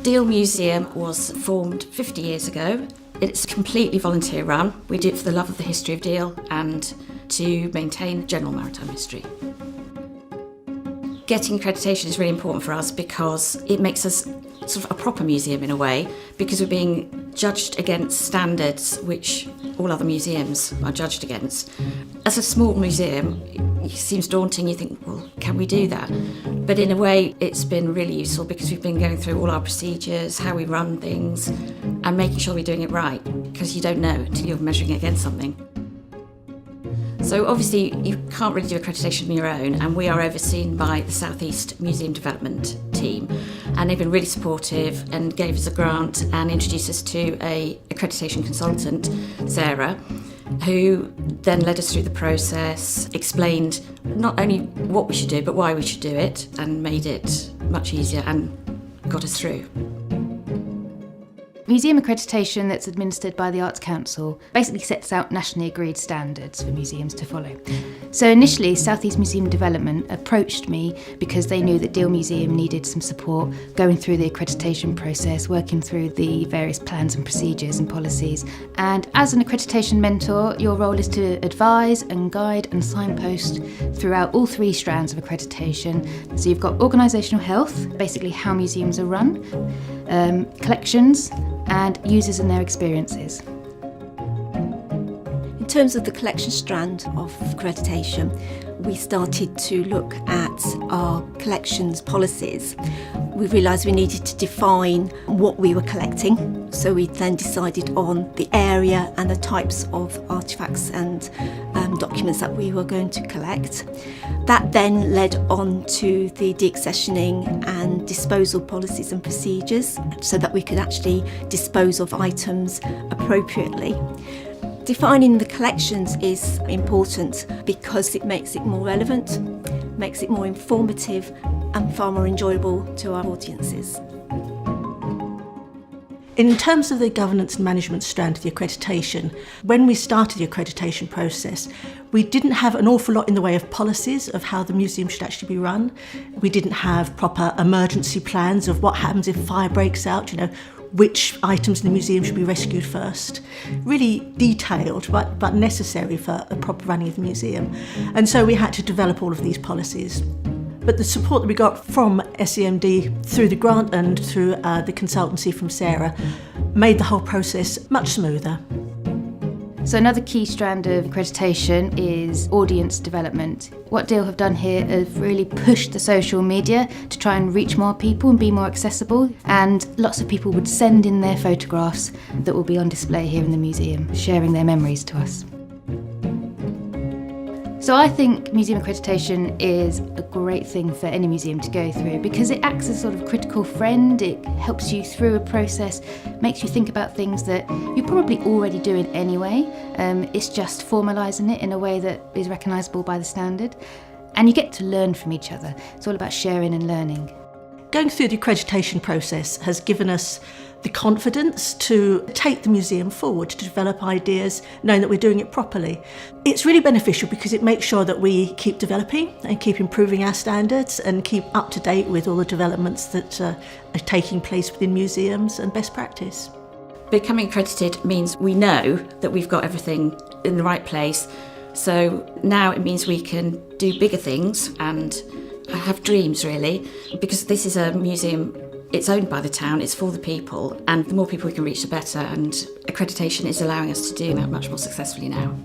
Deal Museum was formed 50 years ago. It's completely volunteer run. We do it for the love of the history of Deal and to maintain general maritime history. Getting accreditation is really important for us because it makes us sort of a proper museum in a way, because we're being judged against standards which all other museums are judged against. As a small museum, it seems daunting. You think, well, can we do that? But in a way, it's been really useful because we've been going through all our procedures, how we run things, and making sure we're doing it right, because you don't know until you're measuring it against something. So obviously you can't really do accreditation on your own, and we are overseen by the South East Museum Development team, and they've been really supportive and gave us a grant and introduced us to a accreditation consultant, Sarah, who then led us through the process, explained not only what we should do but why we should do it, and made it much easier and got us through. Museum accreditation that's administered by the Arts Council basically sets out nationally agreed standards for museums to follow. So initially, South East Museum Development approached me because they knew that Deal Museum needed some support going through the accreditation process, working through the various plans and procedures and policies. And as an accreditation mentor, your role is to advise and guide and signpost throughout all three strands of accreditation. So you've got organisational health, basically how museums are run, collections, and users and their experiences. In terms of the collection strand of accreditation, we started to look at our collections policies. We realised we needed to define what we were collecting, so we then decided on the area and the types of artefacts and documents that we were going to collect. That then led on to the deaccessioning and disposal policies and procedures, so that we could actually dispose of items appropriately. Defining the collections is important because it makes it more relevant, makes it more informative and far more enjoyable to our audiences. In terms of the governance and management strand of the accreditation, when we started the accreditation process, we didn't have an awful lot in the way of policies of how the museum should actually be run. We didn't have proper emergency plans of what happens if fire breaks out, which items in the museum should be rescued first. Really detailed, but necessary for a proper running of the museum. And so we had to develop all of these policies. But the support that we got from SEMD through the grant and through the consultancy from Sarah made the whole process much smoother. So another key strand of accreditation is audience development. What Deal have done here is really pushed the social media to try and reach more people and be more accessible, and lots of people would send in their photographs that will be on display here in the museum, sharing their memories to us. So I think museum accreditation is a great thing for any museum to go through because it acts as a sort of critical friend. It helps you through a process, makes you think about things that you're probably already doing anyway. It's just formalising it in a way that is recognisable by the standard. And you get to learn from each other. It's all about sharing and learning. Going through the accreditation process has given us the confidence to take the museum forward, to develop ideas, knowing that we're doing it properly. It's really beneficial because it makes sure that we keep developing and keep improving our standards and keep up to date with all the developments that are taking place within museums and best practice. Becoming accredited means we know that we've got everything in the right place. So now it means we can do bigger things and have dreams, really, because this is a museum. It's owned by the town, it's for the people, and the more people we can reach, the better, and accreditation is allowing us to do that much more successfully now.